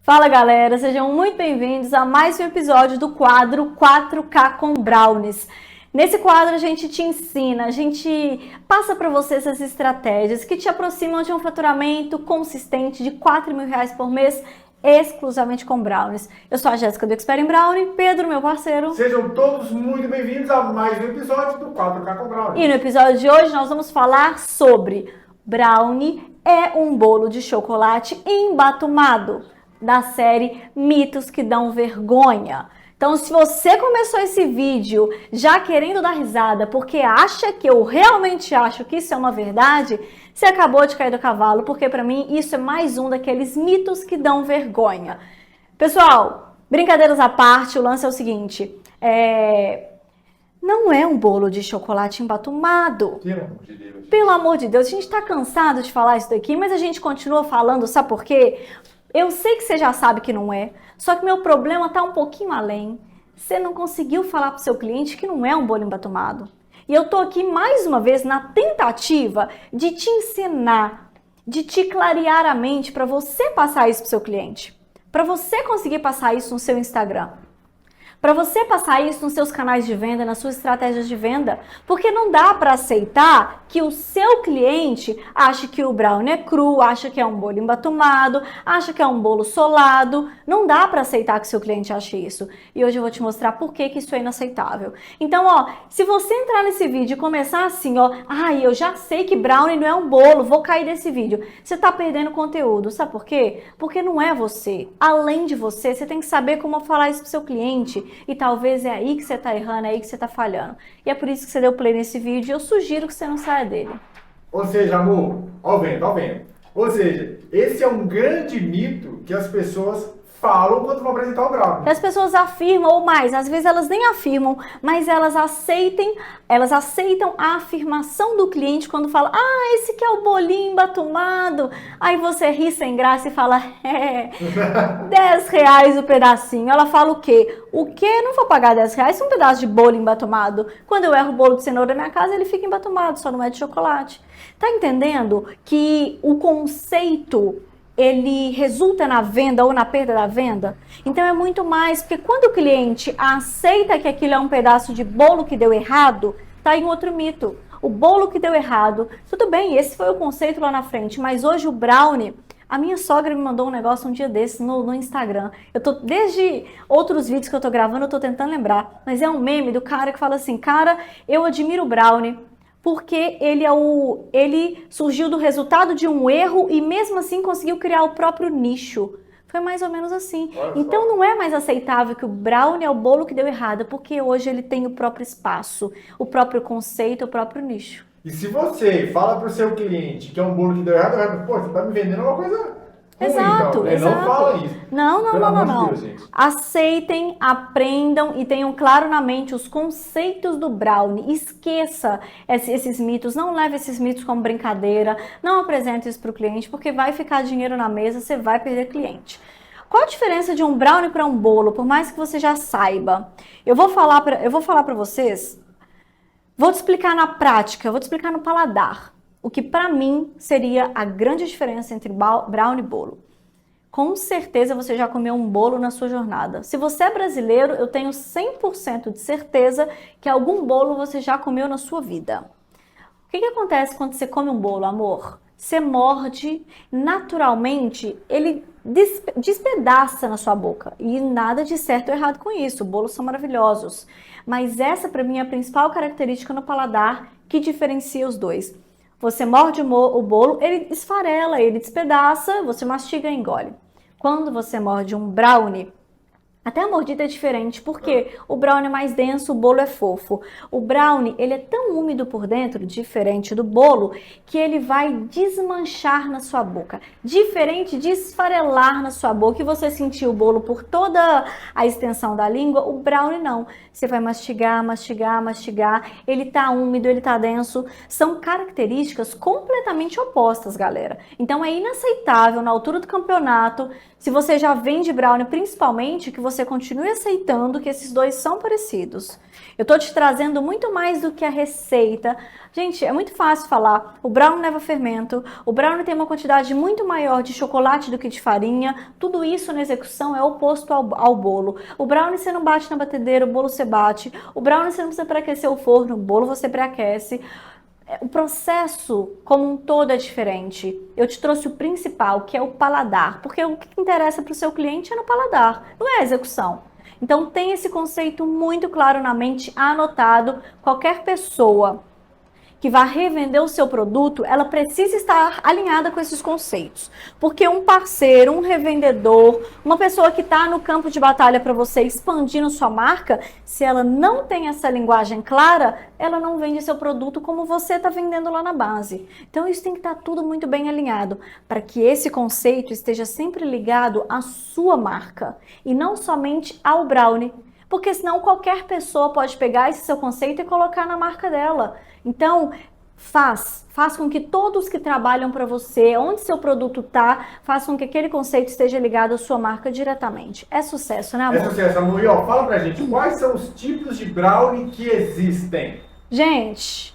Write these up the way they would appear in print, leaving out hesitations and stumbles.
Fala galera, sejam muito bem-vindos a mais um episódio do quadro 4K com Brownies. Nesse quadro a gente te ensina, a gente passa para você essas estratégias que te aproximam de um faturamento consistente de R$ 4.000 por mês, exclusivamente com Brownies. Eu sou a Jéssica do Expert em Brownie, Pedro, meu parceiro. Sejam todos muito bem-vindos a mais um episódio do 4K com Brownie. E no episódio de hoje nós vamos falar sobre Brownie é um bolo de chocolate embatumado, da série Mitos que Dão Vergonha. Então, se você começou esse vídeo já querendo dar risada porque acha que eu realmente acho que isso é uma verdade, você acabou de cair do cavalo, porque para mim isso é mais um daqueles mitos que dão vergonha. Pessoal, brincadeiras à parte, o lance é o seguinte, não é um bolo de chocolate embatumado. Pelo amor de Deus. Pelo amor de Deus, a gente está cansado de falar isso daqui, mas a gente continua falando, sabe por quê? Eu sei que você já sabe que não é, só que meu problema está um pouquinho além. Você não conseguiu falar para o seu cliente que não é um bolo embatumado. E eu estou aqui mais uma vez na tentativa de te ensinar, de te clarear a mente para você passar isso para o seu cliente. Para você conseguir passar isso no seu Instagram. Para você passar isso nos seus canais de venda, nas suas estratégias de venda, porque não dá para aceitar que o seu cliente ache que o brownie é cru, acha que é um bolo embatumado, acha que é um bolo solado. Não dá para aceitar que o seu cliente ache isso. E hoje eu vou te mostrar por que isso é inaceitável. Então, se você entrar nesse vídeo e começar assim, eu já sei que brownie não é um bolo, vou cair desse vídeo. Você está perdendo conteúdo, sabe por quê? Porque não é você. Além de você, você tem que saber como falar isso pro seu cliente. E talvez é aí que você está errando, é aí que você está falhando. E é por isso que você deu play nesse vídeo e eu sugiro que você não saia dele. Ou seja, amor, ó vendo. Ou seja, esse é um grande mito que as pessoas falam quando vão apresentar o brownie. As pessoas afirmam, ou mais, às vezes elas nem afirmam, mas elas aceitam a afirmação do cliente quando fala, esse que é o bolinho embatumado. Aí você ri sem graça e fala, R$ 10 o pedacinho. Ela fala o quê? O quê? Não vou pagar R$ 10 um pedaço de bolo embatumado. Quando eu erro o bolo de cenoura na minha casa, ele fica embatumado, só não é de chocolate. Tá entendendo que o conceito ele resulta na venda ou na perda da venda? Então é muito mais, porque quando o cliente aceita que aquilo é um pedaço de bolo que deu errado, tá em outro mito. O bolo que deu errado, tudo bem, esse foi o conceito lá na frente, mas hoje o brownie, a minha sogra me mandou um negócio um dia desse no Instagram. Desde outros vídeos que eu tô gravando, eu tô tentando lembrar, mas é um meme do cara que fala assim, cara, eu admiro o brownie, porque ele surgiu do resultado de um erro e mesmo assim conseguiu criar o próprio nicho. Foi mais ou menos assim. Então não é mais aceitável que o brownie é o bolo que deu errado, porque hoje ele tem o próprio espaço, o próprio conceito, o próprio nicho. E se você fala para o seu cliente que é um bolo que deu errado, vai falar, pô, você tá me vendendo uma coisa ruim, Exato, então. exato. Não fala isso. Não. Deus, gente. Aceitem, aprendam e tenham claro na mente os conceitos do brownie. Esqueça esses mitos, não leve esses mitos como brincadeira, não apresente isso para o cliente, porque vai ficar dinheiro na mesa, você vai perder cliente. Qual a diferença de um brownie para um bolo, por mais que você já saiba? Eu vou falar para vocês, vou te explicar na prática, vou te explicar no paladar. O que para mim seria a grande diferença entre brownie e bolo. Com certeza você já comeu um bolo na sua jornada. Se você é brasileiro, eu tenho 100% de certeza que algum bolo você já comeu na sua vida. O que acontece quando você come um bolo, amor? Você morde, naturalmente, ele despedaça na sua boca. E nada de certo ou errado com isso, bolos são maravilhosos. Mas essa, para mim, é a principal característica no paladar que diferencia os dois. Você morde o bolo, ele esfarela, ele despedaça, você mastiga e engole. Quando você morde um brownie, até a mordida é diferente, porque o brownie é mais denso, o bolo é fofo. O brownie, ele é tão úmido por dentro, diferente do bolo, que ele vai desmanchar na sua boca. Diferente de esfarelar na sua boca e você sentir o bolo por toda a extensão da língua, o brownie não. Você vai mastigar, ele tá úmido, ele tá denso. São características completamente opostas, galera. Então é inaceitável, na altura do campeonato, Se você já vende brownie, principalmente, que você continue aceitando que esses dois são parecidos. Eu tô te trazendo muito mais do que a receita. Gente, é muito fácil falar. O brownie leva fermento, o brownie tem uma quantidade muito maior de chocolate do que de farinha. Tudo isso na execução é oposto ao bolo. O brownie você não bate na batedeira, o bolo você bate. O brownie você não precisa pré-aquecer o forno, o bolo você pré-aquece. O processo como um todo é diferente. Eu te trouxe o principal, que é o paladar, porque o que interessa para o seu cliente é no paladar, não é a execução. Então tem esse conceito muito claro na mente, anotado. Qualquer pessoa que vai revender o seu produto, ela precisa estar alinhada com esses conceitos. Porque um parceiro, um revendedor, uma pessoa que está no campo de batalha para você expandindo sua marca, se ela não tem essa linguagem clara, ela não vende seu produto como você está vendendo lá na base. Então isso tem que estar tudo muito bem alinhado, para que esse conceito esteja sempre ligado à sua marca e não somente ao brownie. Porque senão qualquer pessoa pode pegar esse seu conceito e colocar na marca dela. Então, faz com que todos que trabalham para você, onde seu produto está, façam com que aquele conceito esteja ligado à sua marca diretamente. É sucesso, né, amor? É sucesso, amor. E ó, fala pra gente, quais são os tipos de brownie que existem? Gente,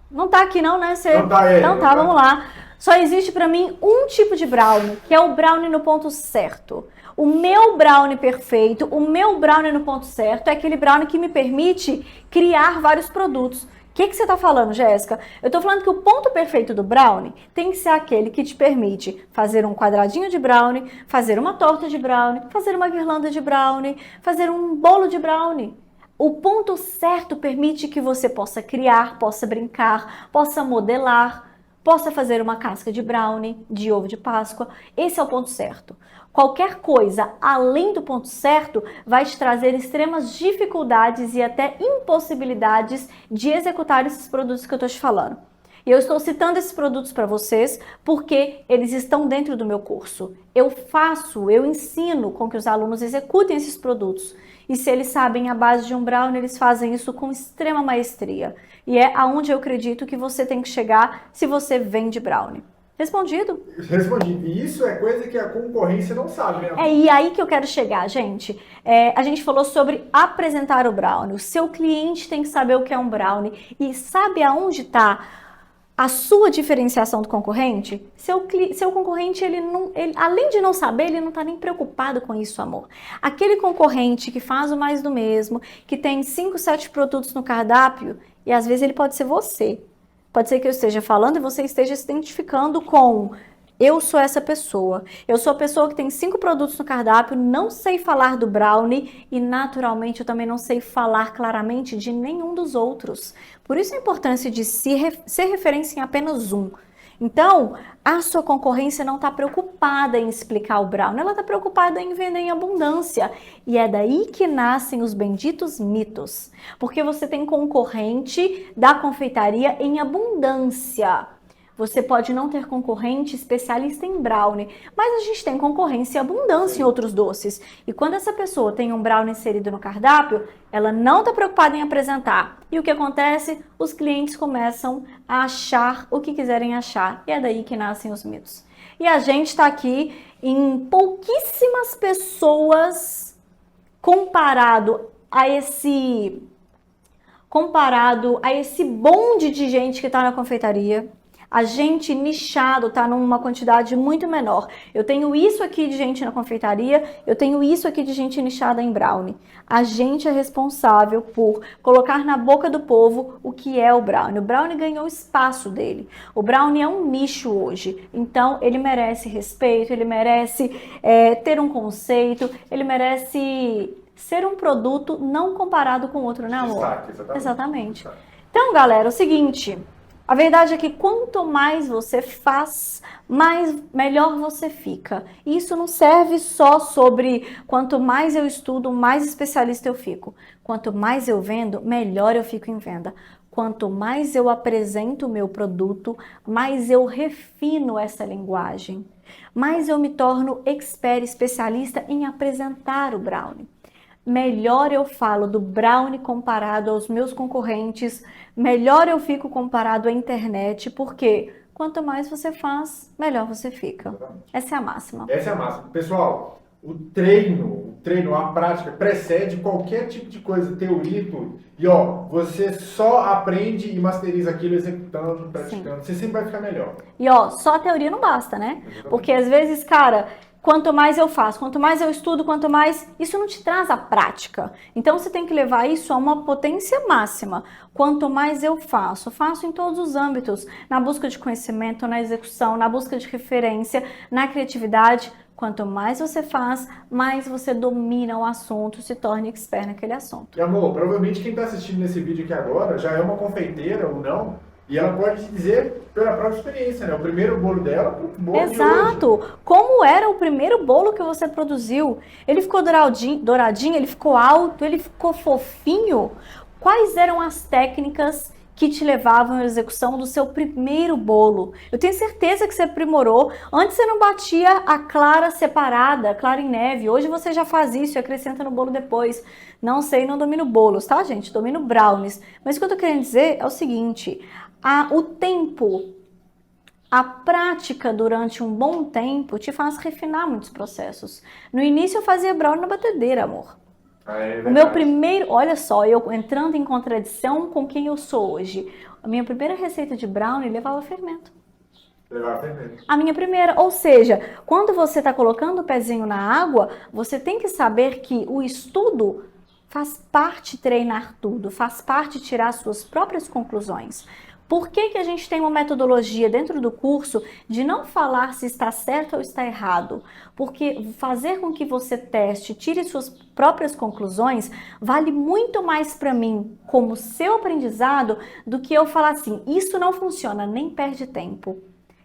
não tá aqui não, né? Não tá ele. Então tá, vamos lá. Só existe para mim um tipo de brownie, que é o brownie no ponto certo. O meu brownie perfeito, o meu brownie no ponto certo, é aquele brownie que me permite criar vários produtos. O que você está falando, Jéssica? Eu estou falando que o ponto perfeito do brownie tem que ser aquele que te permite fazer um quadradinho de brownie, fazer uma torta de brownie, fazer uma guirlanda de brownie, fazer um bolo de brownie. O ponto certo permite que você possa criar, possa brincar, possa modelar, possa fazer uma casca de brownie, de ovo de Páscoa. Esse é o ponto certo. Qualquer coisa além do ponto certo vai te trazer extremas dificuldades e até impossibilidades de executar esses produtos que eu estou te falando. E eu estou citando esses produtos para vocês porque eles estão dentro do meu curso. Eu ensino com que os alunos executem esses produtos. E se eles sabem a base de um brownie, eles fazem isso com extrema maestria. E é aonde eu acredito que você tem que chegar se você vende brownie. Respondido? Respondi. E isso é coisa que a concorrência não sabe, né? E aí que eu quero chegar, gente. A gente falou sobre apresentar o brownie. O seu cliente tem que saber o que é um brownie. E sabe aonde está a sua diferenciação do concorrente? Seu concorrente, ele além de não saber, ele não está nem preocupado com isso, amor. Aquele concorrente que faz o mais do mesmo, que tem 5, 7 produtos no cardápio, e às vezes ele pode ser você. Pode ser que eu esteja falando e você esteja se identificando com eu sou essa pessoa. Eu sou a pessoa que tem 5 produtos no cardápio, não sei falar do brownie e naturalmente eu também não sei falar claramente de nenhum dos outros. Por isso a importância de ser referência em apenas um. Então, a sua concorrência não está preocupada em explicar o brownie, ela está preocupada em vender em abundância. E é daí que nascem os benditos mitos. Porque você tem concorrente da confeitaria em abundância. Você pode não ter concorrente especialista em brownie, mas a gente tem concorrência e abundância em outros doces. E quando essa pessoa tem um brownie inserido no cardápio, ela não está preocupada em apresentar. E o que acontece? Os clientes começam a achar o que quiserem achar. E é daí que nascem os mitos. E a gente está aqui em pouquíssimas pessoas comparado a esse bonde de gente que está na confeitaria. A gente nichado está numa quantidade muito menor. Eu tenho isso aqui de gente na confeitaria, eu tenho isso aqui de gente nichada em brownie. A gente é responsável por colocar na boca do povo o que é o brownie. O brownie ganhou o espaço dele. O brownie é um nicho hoje, então ele merece respeito, ele merece ter um conceito, ele merece ser um produto não comparado com outro, né, amor? Exatamente. Então, galera, é o seguinte... A verdade é que quanto mais você faz, melhor você fica. E isso não serve só sobre quanto mais eu estudo, mais especialista eu fico. Quanto mais eu vendo, melhor eu fico em venda. Quanto mais eu apresento o meu produto, mais eu refino essa linguagem. Mais eu me torno expert, especialista em apresentar o brownie. Melhor eu falo do brownie comparado aos meus concorrentes, melhor eu fico comparado à internet, porque quanto mais você faz, melhor você fica. Essa é a máxima. Essa é a máxima. Pessoal, o treino, a prática, precede qualquer tipo de coisa, teoria e tudo. E ó, você só aprende e masteriza aquilo executando, praticando. Sim. Você sempre vai ficar melhor. E ó, só a teoria não basta, né? Porque às vezes, cara, quanto mais eu faço, quanto mais eu estudo, quanto mais... Isso não te traz a prática. Então você tem que levar isso a uma potência máxima. Quanto mais eu faço em todos os âmbitos. Na busca de conhecimento, na execução, na busca de referência, na criatividade... Quanto mais você faz, mais você domina o assunto, se torna expert naquele assunto. E amor, provavelmente quem está assistindo nesse vídeo aqui agora já é uma confeiteira ou não, e ela pode te dizer pela própria experiência, né? O primeiro bolo dela, o bolo Exato! De hoje. Como era o primeiro bolo que você produziu? Ele ficou douradinho, ele ficou alto, ele ficou fofinho? Quais eram as técnicas que te levavam à execução do seu primeiro bolo? Eu tenho certeza que você aprimorou. Antes você não batia a clara separada, clara em neve. Hoje você já faz isso e acrescenta no bolo depois. Não sei, não domino bolos, tá, gente? Domino brownies. Mas o que eu tô querendo dizer é o seguinte, o tempo, a prática durante um bom tempo te faz refinar muitos processos. No início eu fazia brownie na batedeira, amor. O meu primeiro, olha só, eu entrando em contradição com quem eu sou hoje. A minha primeira receita de brownie levava fermento. A minha primeira, ou seja, quando você está colocando o pezinho na água, você tem que saber que o estudo faz parte treinar tudo, faz parte tirar suas próprias conclusões. Por que a gente tem uma metodologia dentro do curso de não falar se está certo ou está errado? Porque fazer com que você teste, tire suas próprias conclusões, vale muito mais para mim como seu aprendizado do que eu falar assim, isso não funciona, nem perde tempo.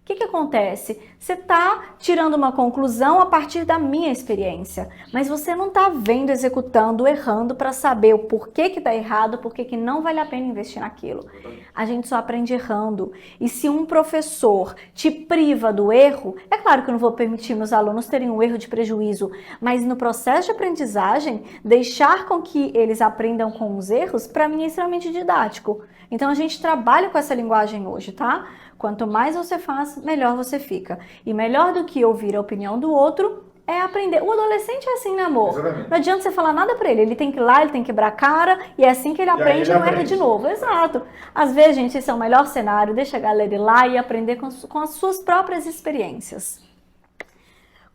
O que acontece? Você está tirando uma conclusão a partir da minha experiência, mas você não está vendo, executando, errando para saber o porquê que está errado, porquê que não vale a pena investir naquilo. A gente só aprende errando. E se um professor te priva do erro, é claro que eu não vou permitir meus alunos terem um erro de prejuízo, mas no processo de aprendizagem, deixar com que eles aprendam com os erros, para mim é extremamente didático. Então a gente trabalha com essa linguagem hoje, tá? Quanto mais você faz, melhor você fica. E melhor do que ouvir a opinião do outro é aprender. O adolescente é assim, né, amor? Exatamente. Não adianta você falar nada pra ele. Ele tem que ir lá, ele tem que quebrar a cara e é assim que ele aprende e não erra de novo. Exato. Às vezes, gente, esse é o melhor cenário. Deixa a galera ir lá e aprender com as suas próprias experiências.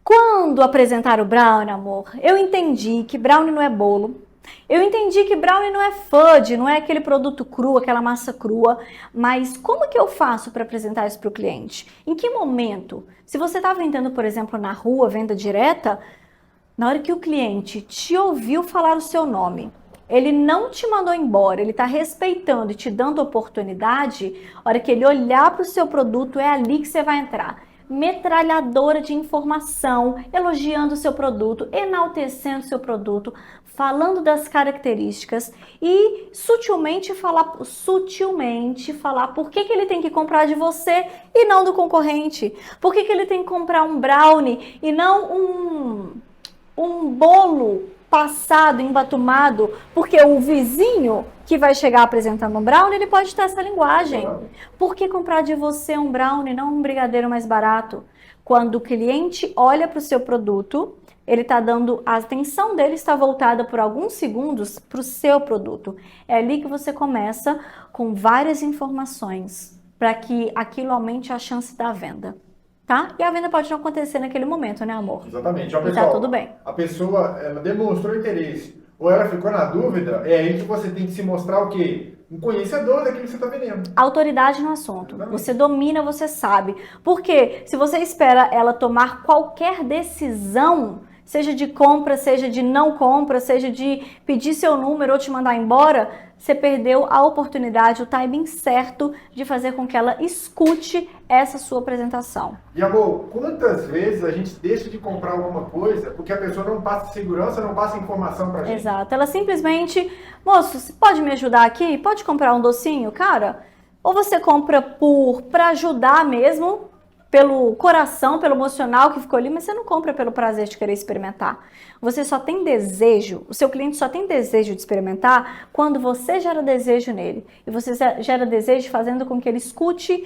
Quando apresentar o brownie, amor, eu entendi que brownie não é bolo. Eu entendi que brownie não é fudge, não é aquele produto cru, aquela massa crua, mas como que eu faço para apresentar isso para o cliente? Em que momento? Se você está vendendo, por exemplo, na rua, venda direta, na hora que o cliente te ouviu falar o seu nome, ele não te mandou embora, ele está respeitando e te dando oportunidade, a hora que ele olhar para o seu produto, é ali que você vai entrar. Metralhadora de informação, elogiando o seu produto, enaltecendo o seu produto, falando das características e sutilmente falar por que ele tem que comprar de você e não do concorrente. Por que ele tem que comprar um brownie e não um bolo passado, embatumado, porque o vizinho que vai chegar apresentando um brownie, ele pode ter essa linguagem. Por que comprar de você um brownie, não um brigadeiro mais barato? Quando o cliente olha para o seu produto, ele está dando, a atenção dele está voltada por alguns segundos para o seu produto. É ali que você começa com várias informações, para que aquilo aumente a chance da venda. Tá? E a venda pode não acontecer naquele momento, né, amor? Exatamente. Ó, e pessoal, tá tudo bem. A pessoa, ela demonstrou interesse, ou ela ficou na dúvida, é aí que você tem que se mostrar o quê? Um conhecedor daquilo que você está vendendo. Autoridade no assunto. Exatamente. Você domina, você sabe. Porque se você espera ela tomar qualquer decisão, seja de compra, seja de não compra, seja de pedir seu número ou te mandar embora, você perdeu a oportunidade, o timing certo de fazer com que ela escute essa sua apresentação. E amor, quantas vezes a gente deixa de comprar alguma coisa porque a pessoa não passa segurança, não passa informação pra gente? Exato. Ela simplesmente, moço, você pode me ajudar aqui? Pode comprar um docinho, cara? Ou você compra pra ajudar mesmo, pelo coração, pelo emocional que ficou ali, mas você não compra pelo prazer de querer experimentar. Você só tem desejo, o seu cliente só tem desejo de experimentar quando você gera desejo nele. E você gera desejo fazendo com que ele escute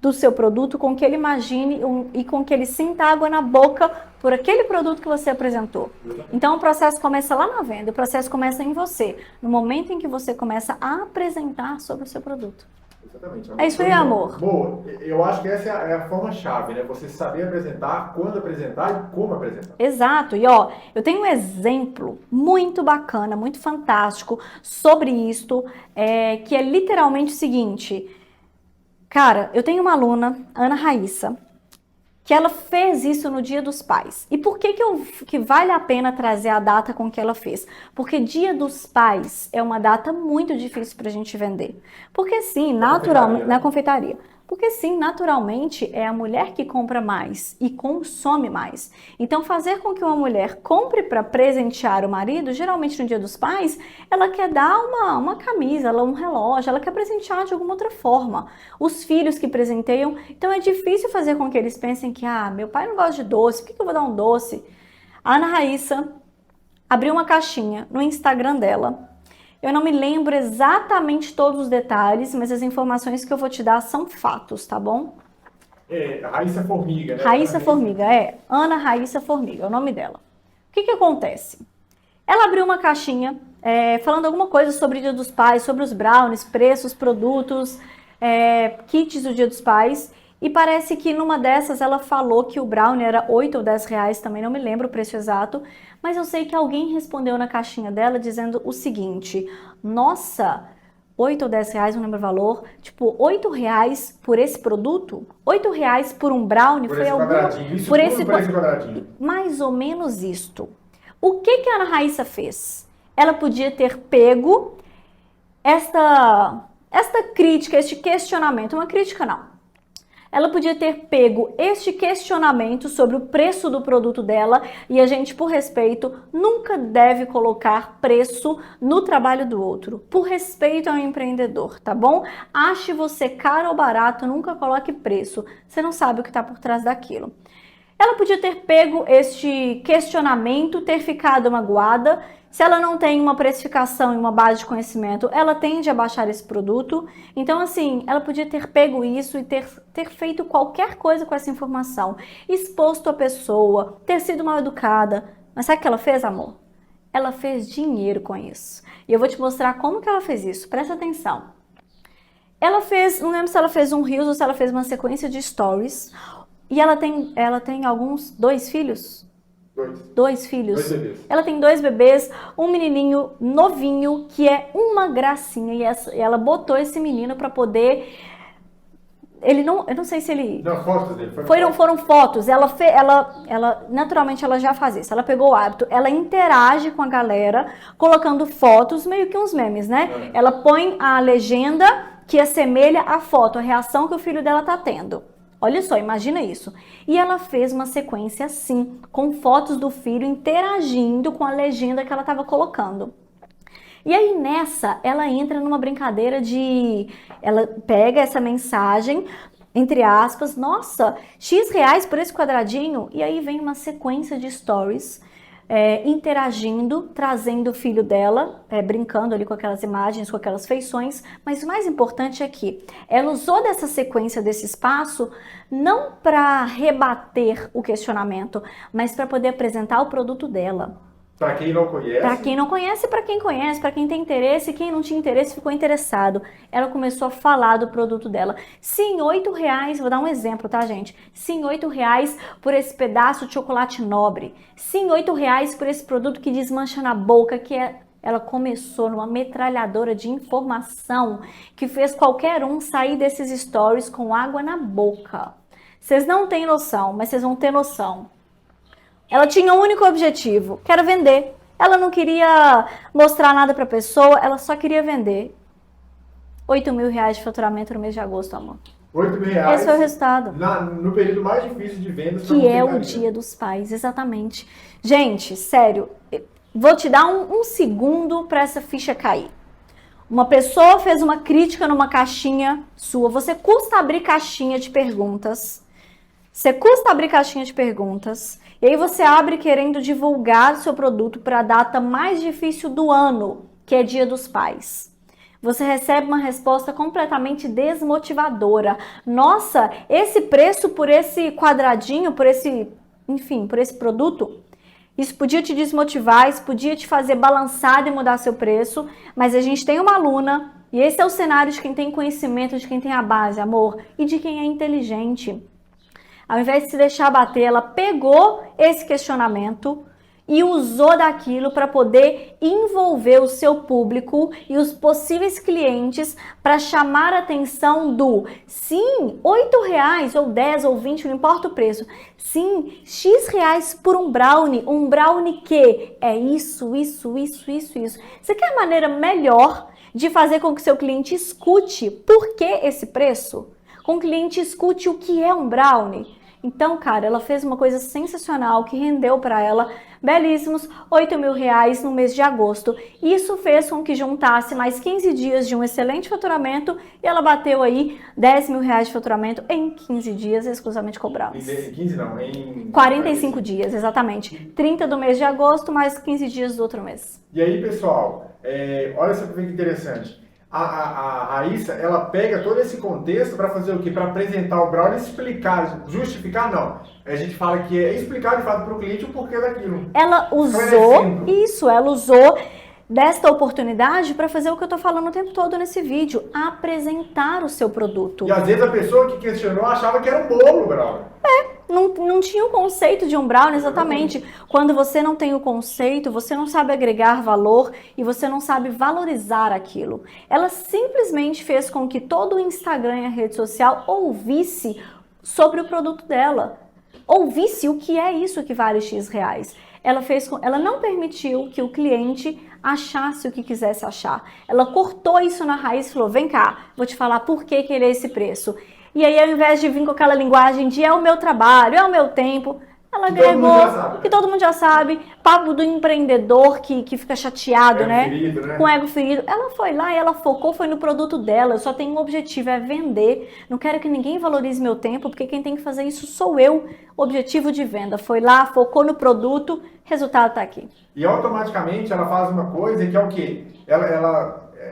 do seu produto com que ele imagine e com que ele sinta água na boca por aquele produto que você apresentou. Então, o processo começa lá na venda, o processo começa em você, no momento em que você começa a apresentar sobre o seu produto. Exatamente. É isso aí, amor. Boa, eu acho que essa é a forma-chave, né? Você saber apresentar, quando apresentar e como apresentar. Exato. E ó, eu tenho um exemplo muito bacana, muito fantástico sobre isto, que é literalmente o seguinte. Cara, eu tenho uma aluna, Ana Raíssa, que ela fez isso no Dia dos Pais. E por que vale a pena trazer a data com que ela fez? Porque Dia dos Pais é uma data muito difícil para a gente vender. Porque sim, naturalmente, na confeitaria. Porque sim, naturalmente é a mulher que compra mais e consome mais. Então, fazer com que uma mulher compre para presentear o marido, geralmente no Dia dos Pais, ela quer dar uma camisa, um relógio, ela quer presentear de alguma outra forma. Os filhos que presenteiam, então é difícil fazer com que eles pensem que, meu pai não gosta de doce, por que eu vou dar um doce? A Ana Raíssa abriu uma caixinha no Instagram dela. Eu não me lembro exatamente todos os detalhes, mas as informações que eu vou te dar são fatos, tá bom? Raíssa Formiga, né? Raíssa Formiga, Ana Raíssa Formiga, é o nome dela. O que acontece? Ela abriu uma caixinha falando alguma coisa sobre o Dia dos Pais, sobre os brownies, preços, produtos, kits do Dia dos Pais. E parece que numa dessas ela falou que o brownie era 8 ou 10 reais, também não me lembro o preço exato, mas eu sei que alguém respondeu na caixinha dela dizendo o seguinte: nossa, 8 ou 10 reais, não lembro o valor, tipo, 8 reais por esse produto? 8 reais por um brownie? Por foi esse alguma... quadradinho, isso por esse quadradinho. Mais ou menos isto. O que a Ana Raíssa fez? Ela podia ter pego esta crítica, este questionamento, uma crítica não. Ela podia ter pego este questionamento sobre o preço do produto dela e a gente, por respeito, nunca deve colocar preço no trabalho do outro. Por respeito ao empreendedor, tá bom? Ache você caro ou barato, nunca coloque preço. Você não sabe o que está por trás daquilo. Ela podia ter pego este questionamento, ter ficado magoada. Se ela não tem uma precificação e uma base de conhecimento, ela tende a baixar esse produto. Então, assim, ela podia ter pego isso e ter feito qualquer coisa com essa informação. Exposto a pessoa, ter sido mal educada. Mas sabe o que ela fez, amor? Ela fez dinheiro com isso. E eu vou te mostrar como que ela fez isso. Presta atenção. Ela fez, não lembro se ela fez um Reels ou se ela fez uma sequência de stories. E ela tem dois filhos? Dois filhos. 2 bebês. Ela tem 2 bebês, um menininho novinho que é uma gracinha e ela botou esse menino para poder. Eu não sei se ele. Não, fotos dele. Foram fotos. Ela naturalmente ela já faz isso. Ela pegou o hábito. Ela interage com a galera colocando fotos, meio que uns memes, né? Ela põe a legenda que assemelha a foto, a reação que o filho dela tá tendo. Olha só, imagina isso. E ela fez uma sequência assim, com fotos do filho interagindo com a legenda que ela estava colocando. E aí nessa, ela entra numa brincadeira ela pega essa mensagem, entre aspas, nossa, X reais por esse quadradinho, e aí vem uma sequência de stories interagindo, trazendo o filho dela, brincando ali com aquelas imagens, com aquelas feições, mas o mais importante é que ela usou dessa sequência, desse espaço, não para rebater o questionamento, mas para poder apresentar o produto dela. Para quem não conhece. Para quem não conhece, para quem conhece, para quem tem interesse, quem não tinha interesse ficou interessado. Ela começou a falar do produto dela. Sim, 8 reais, vou dar um exemplo, tá, gente? Sim, 8 reais por esse pedaço de chocolate nobre. Sim, 8 reais por esse produto que desmancha na boca, Ela começou numa metralhadora de informação que fez qualquer um sair desses stories com água na boca. Vocês não têm noção, mas vocês vão ter noção. Ela tinha um único objetivo, que era vender. Ela não queria mostrar nada para a pessoa, ela só queria vender. 8 mil reais de faturamento no mês de agosto, amor. 8 mil reais. Esse foi o resultado. No período mais difícil de vendas. Que é o Dia dos Pais, exatamente. Gente, sério, vou te dar um segundo para essa ficha cair. Uma pessoa fez uma crítica numa caixinha sua. Você custa abrir caixinha de perguntas. E aí você abre querendo divulgar seu produto para a data mais difícil do ano, que é Dia dos Pais. você recebe uma resposta completamente desmotivadora. Nossa, esse preço por esse quadradinho, por esse, enfim, por esse produto, isso podia te desmotivar, isso podia te fazer balançar e mudar seu preço, mas a gente tem uma aluna, e esse é o cenário de quem tem conhecimento, de quem tem a base, amor, e de quem é inteligente. Ao invés de se deixar bater, ela pegou esse questionamento e usou daquilo para poder envolver o seu público e os possíveis clientes para chamar a atenção do sim, R$8 ou 10 ou 20, não importa o preço. Sim, X reais por um brownie que é isso. Você quer maneira melhor de fazer com que seu cliente escute por que esse preço? Com que o cliente escute o que é um brownie? Então, cara, ela fez uma coisa sensacional que rendeu para ela belíssimos R$8.000 no mês de agosto. Isso fez com que juntasse mais 15 dias de um excelente faturamento e ela bateu aí R$10.000 de faturamento em 15 dias, exclusivamente com brownies. Em 15 não, em 45 dias, exatamente. 30 do mês de agosto, mais 15 dias do outro mês. E aí, pessoal, olha só que interessante. A Raíssa, ela pega todo esse contexto para fazer o quê? Para apresentar o brownie, explicar, justificar não. A gente fala que é explicar de fato para o cliente o porquê daquilo. Ela usou desta oportunidade para fazer o que eu tô falando o tempo todo nesse vídeo, apresentar o seu produto. E às vezes a pessoa que questionou achava que era um bolo, brownie. Não tinha o conceito de um brownie, exatamente. Quando você não tem o conceito, você não sabe agregar valor e você não sabe valorizar aquilo. Ela simplesmente fez com que todo o Instagram e a rede social ouvisse sobre o produto dela. Ouvisse o que é isso que vale X reais. Ela não permitiu que o cliente achasse o que quisesse achar. Ela cortou isso na raiz e falou, vem cá, vou te falar por que ele é esse preço. E aí, ao invés de vir com aquela linguagem de é o meu trabalho, é o meu tempo, ela agregou, que todo mundo já sabe, papo do empreendedor que fica chateado, Ferido, né? Com ego ferido. Ela foi lá e ela focou, foi no produto dela. Eu só tenho um objetivo, é vender. Não quero que ninguém valorize meu tempo, porque quem tem que fazer isso sou eu. Objetivo de venda. Foi lá, focou no produto, resultado tá aqui. E automaticamente ela faz uma coisa que é o quê?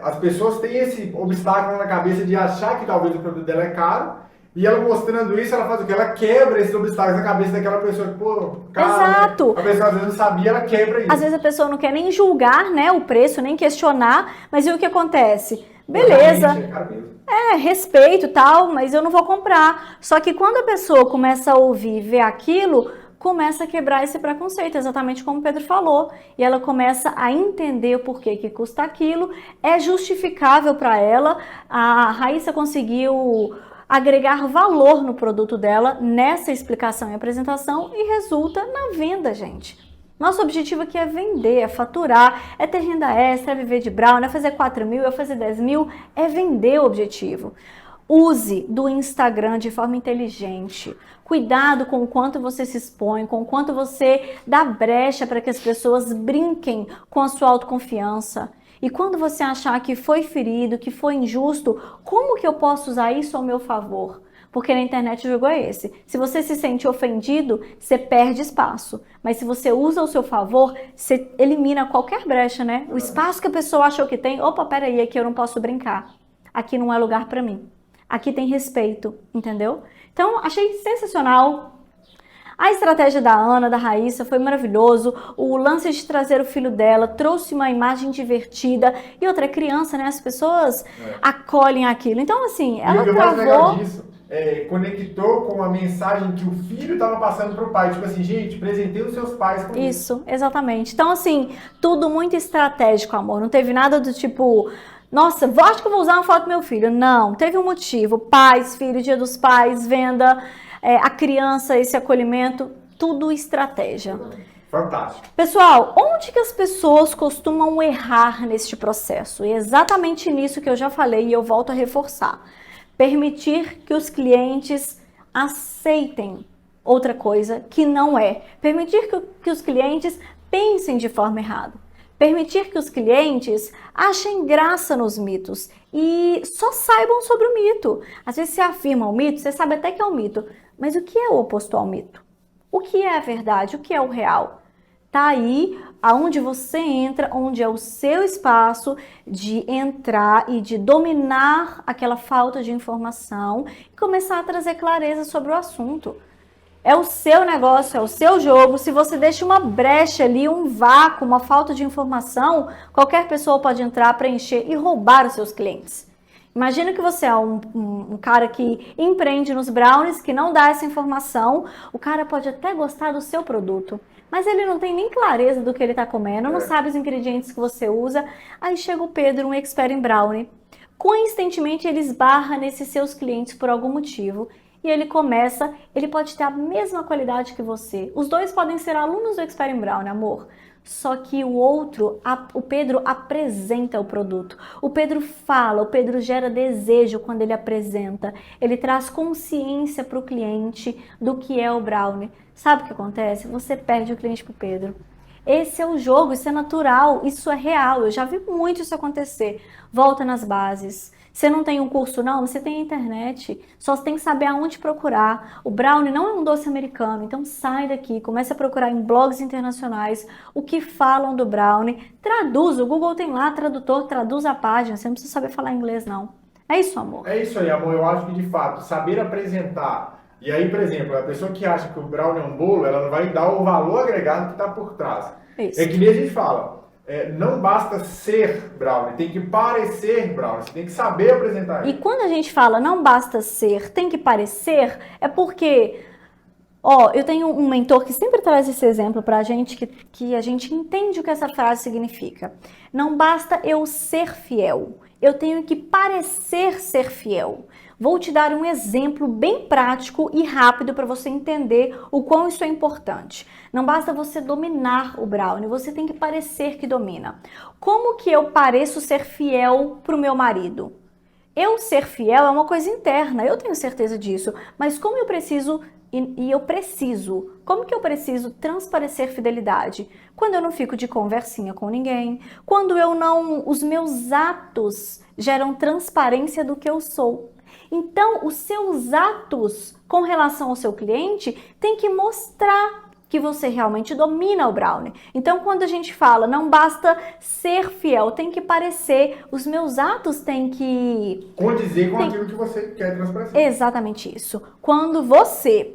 As pessoas têm esse obstáculo na cabeça de achar que talvez o produto dela é caro. E ela mostrando isso, ela faz o quê? Ela quebra esses obstáculos na cabeça daquela pessoa que, pô, cara, exato. Né? A pessoa às vezes não sabia, ela quebra isso. Às vezes a pessoa não quer nem julgar, né, o preço, nem questionar, mas e o que acontece? Beleza, respeito e tal, mas eu não vou comprar. Só que quando a pessoa começa a ouvir e ver aquilo, começa a quebrar esse preconceito, exatamente como o Pedro falou. E ela começa a entender o porquê que custa aquilo, é justificável para ela. A Raíssa conseguiu agregar valor no produto dela nessa explicação e apresentação e resulta na venda, gente. Nosso objetivo aqui é vender, é faturar, é ter renda extra, é viver de brownie, é fazer 4.000, é fazer 10.000, é vender o objetivo. Use do Instagram de forma inteligente. Cuidado com o quanto você se expõe, com o quanto você dá brecha para que as pessoas brinquem com a sua autoconfiança. E quando você achar que foi ferido, que foi injusto, como que eu posso usar isso ao meu favor? Porque na internet o jogo é esse. Se você se sente ofendido, você perde espaço. Mas se você usa ao seu favor, você elimina qualquer brecha, né? O espaço que a pessoa achou que tem, opa, peraí, aqui eu não posso brincar. Aqui não é lugar para mim. Aqui tem respeito, entendeu? Então, achei sensacional. A estratégia da Ana, da Raíssa, foi maravilhoso. O lance de trazer o filho dela trouxe uma imagem divertida. E outra, criança, né? As pessoas acolhem aquilo. Então, assim, ela travou... conectou com a mensagem que o filho estava passando para o pai. Tipo assim, gente, presentei os seus pais com isso. Exatamente. Então, assim, tudo muito estratégico, amor. Não teve nada do tipo... Nossa, acho que eu vou usar uma foto do meu filho. Não, teve um motivo. Pais, filho, dia dos pais, venda... a criança, esse acolhimento, tudo estratégia. Fantástico. Pessoal, onde que as pessoas costumam errar neste processo? E é exatamente nisso que eu já falei e eu volto a reforçar. Permitir que os clientes aceitem outra coisa que não é. Permitir que os clientes pensem de forma errada. Permitir que os clientes achem graça nos mitos e só saibam sobre o mito. Às vezes você afirma um mito, você sabe até que é um mito, mas o que é o oposto ao mito? O que é a verdade? O que é o real? Tá aí aonde você entra, onde é o seu espaço de entrar e de dominar aquela falta de informação e começar a trazer clareza sobre o assunto. É o seu negócio, é o seu jogo. Se você deixa uma brecha ali, um vácuo, uma falta de informação, qualquer pessoa pode entrar, preencher e roubar os seus clientes. Imagina que você é um cara que empreende nos brownies, que não dá essa informação. O cara pode até gostar do seu produto, mas ele não tem nem clareza do que ele está comendo, não sabe os ingredientes que você usa. Aí chega o Pedro, um expert em brownie. Coincidentemente, ele esbarra nesses seus clientes por algum motivo. E ele pode ter a mesma qualidade que você. Os dois podem ser alunos do Expert in Brownie, amor. Só que o Pedro apresenta o produto. O Pedro fala, o Pedro gera desejo quando ele apresenta. Ele traz consciência para o cliente do que é o brownie. Sabe o que acontece? Você perde o cliente para o Pedro. Esse é o jogo, isso é natural, isso é real. Eu já vi muito isso acontecer. Volta nas bases. Você não tem um curso não, você tem a internet, só você tem que saber aonde procurar. O brownie não é um doce americano, então sai daqui, comece a procurar em blogs internacionais o que falam do brownie, traduz, o Google tem lá tradutor, traduz a página, você não precisa saber falar inglês não. É isso, amor. É isso aí, amor, eu acho que de fato, saber apresentar. E aí, por exemplo, a pessoa que acha que o brownie é um bolo, ela não vai dar o valor agregado que está por trás. Isso. É que nem a gente fala. Não basta ser brownie, tem que parecer brownie, você tem que saber apresentar E isso. quando a gente fala não basta ser, tem que parecer, é porque, eu tenho um mentor que sempre traz esse exemplo pra gente, que a gente entende o que essa frase significa. Não basta eu ser fiel, eu tenho que parecer ser fiel. Vou te dar um exemplo bem prático e rápido para você entender o quão isso é importante. Não basta você dominar o brownie, você tem que parecer que domina. Como que eu pareço ser fiel para o meu marido? Eu ser fiel é uma coisa interna, eu tenho certeza disso, mas como eu preciso, como que eu preciso transparecer fidelidade? Quando eu não fico de conversinha com ninguém, quando os meus atos geram transparência do que eu sou. Então, os seus atos com relação ao seu cliente tem que mostrar que você realmente domina o brownie. Então, quando a gente fala, não basta ser fiel, tem que parecer, os meus atos têm que Condizer com aquilo que você quer transparecer. Exatamente isso. Quando você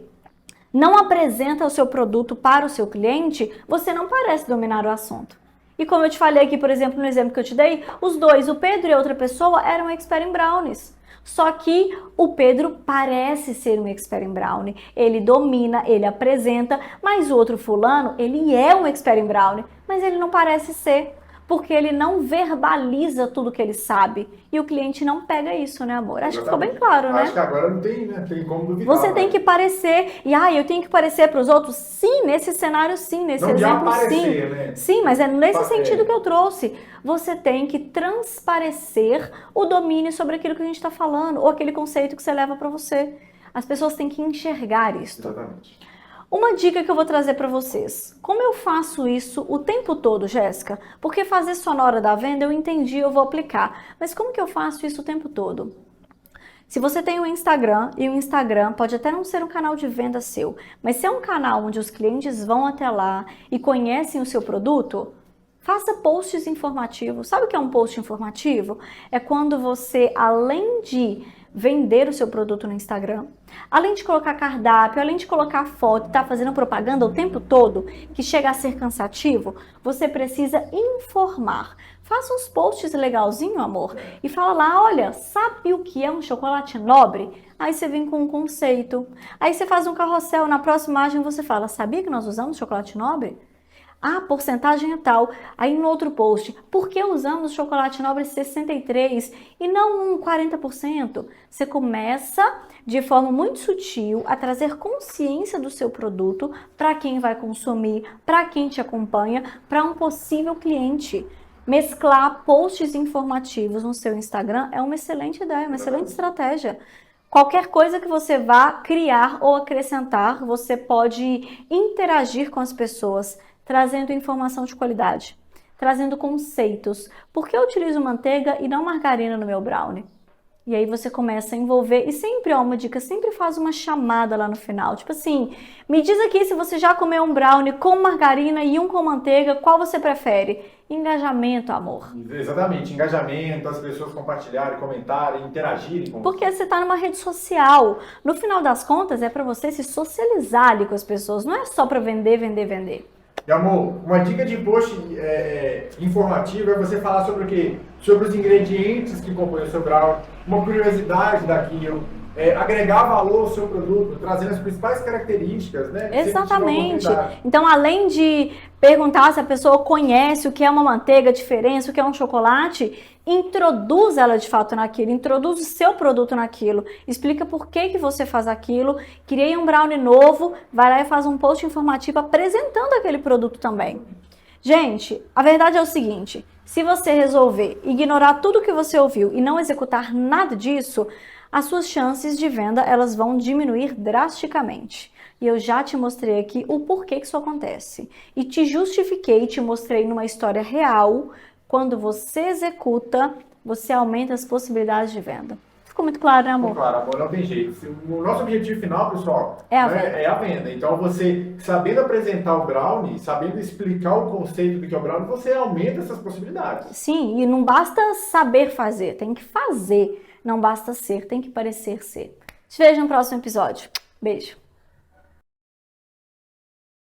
não apresenta o seu produto para o seu cliente, você não parece dominar o assunto. E como eu te falei aqui, por exemplo, no exemplo que eu te dei, os dois, o Pedro e outra pessoa, eram expert em brownies. Só que o Pedro parece ser um expert em brownie, ele domina, ele apresenta, mas o outro fulano, ele é um expert em brownie, mas ele não parece ser, porque ele não verbaliza tudo que ele sabe. E o cliente não pega isso, né, amor? Acho que ficou bem claro, né? Acho que agora não tem, né? Tem como duvidar. Você tem que parecer, eu tenho que parecer para os outros? Sim, nesse cenário sim, nesse exemplo sim. Né? Sim, mas é nesse sentido que eu trouxe. Você tem que transparecer o domínio sobre aquilo que a gente está falando, ou aquele conceito que você leva para você. As pessoas têm que enxergar isso. Exatamente. Uma dica que eu vou trazer para vocês. Como eu faço isso o tempo todo, Jéssica? Porque fazer só na hora da venda eu entendi, eu vou aplicar. Mas como que eu faço isso o tempo todo? Se você tem um Instagram, e o Instagram pode até não ser um canal de venda seu, mas se é um canal onde os clientes vão até lá e conhecem o seu produto, faça posts informativos. Sabe o que é um post informativo? É quando você, além de vender o seu produto no Instagram, além de colocar cardápio, além de colocar foto, tá fazendo propaganda o tempo todo, que chega a ser cansativo, você precisa informar. Faça uns posts legalzinho, amor, e fala lá, olha, sabe o que é um chocolate nobre? Aí você vem com um conceito, aí você faz um carrossel, na próxima imagem você fala, sabia que nós usamos chocolate nobre? A porcentagem é tal. Aí no outro post, por que usamos chocolate nobre 63 e não um 40%? Você começa de forma muito sutil a trazer consciência do seu produto para quem vai consumir, para quem te acompanha, para um possível cliente. Mesclar posts informativos no seu Instagram é uma excelente ideia, uma excelente estratégia. Qualquer coisa que você vá criar ou acrescentar, você pode interagir com as pessoas, trazendo informação de qualidade, trazendo conceitos. Por que eu utilizo manteiga e não margarina no meu brownie? E aí você começa a envolver, e sempre, ó, uma dica, sempre faz uma chamada lá no final, tipo assim, me diz aqui se você já comeu um brownie com margarina e um com manteiga, qual você prefere? Engajamento, amor. Exatamente, engajamento, as pessoas compartilharem, comentarem, interagirem com Porque você está numa rede social. No final das contas, é para você se socializar ali com as pessoas, não é só para vender, vender, vender. E amor, uma dica de post informativo é você falar sobre o quê? Sobre os ingredientes que compõem o seu brownie, uma curiosidade daquilo, agregar valor ao seu produto, trazendo as principais características, né? Exatamente. Então, além de perguntar se a pessoa conhece o que é uma manteiga, a diferença, o que é um chocolate, introduz ela de fato naquilo, introduz o seu produto naquilo, explica por que você faz aquilo, cria um brownie novo, vai lá e faz um post informativo apresentando aquele produto também. Gente, a verdade é o seguinte, se você resolver ignorar tudo que você ouviu e não executar nada disso, as suas chances de venda elas vão diminuir drasticamente. E eu já te mostrei aqui o porquê que isso acontece. E te justifiquei, te mostrei numa história real. Quando você executa, você aumenta as possibilidades de venda. Ficou muito claro, né, amor? Ficou claro, amor, não tem jeito. O nosso objetivo final, pessoal, é a venda. Então, você, sabendo apresentar o brownie, sabendo explicar o conceito do que é o brownie, você aumenta essas possibilidades. Sim, e não basta saber fazer, tem que fazer. Não basta ser, tem que parecer ser. Te vejo no próximo episódio. Beijo.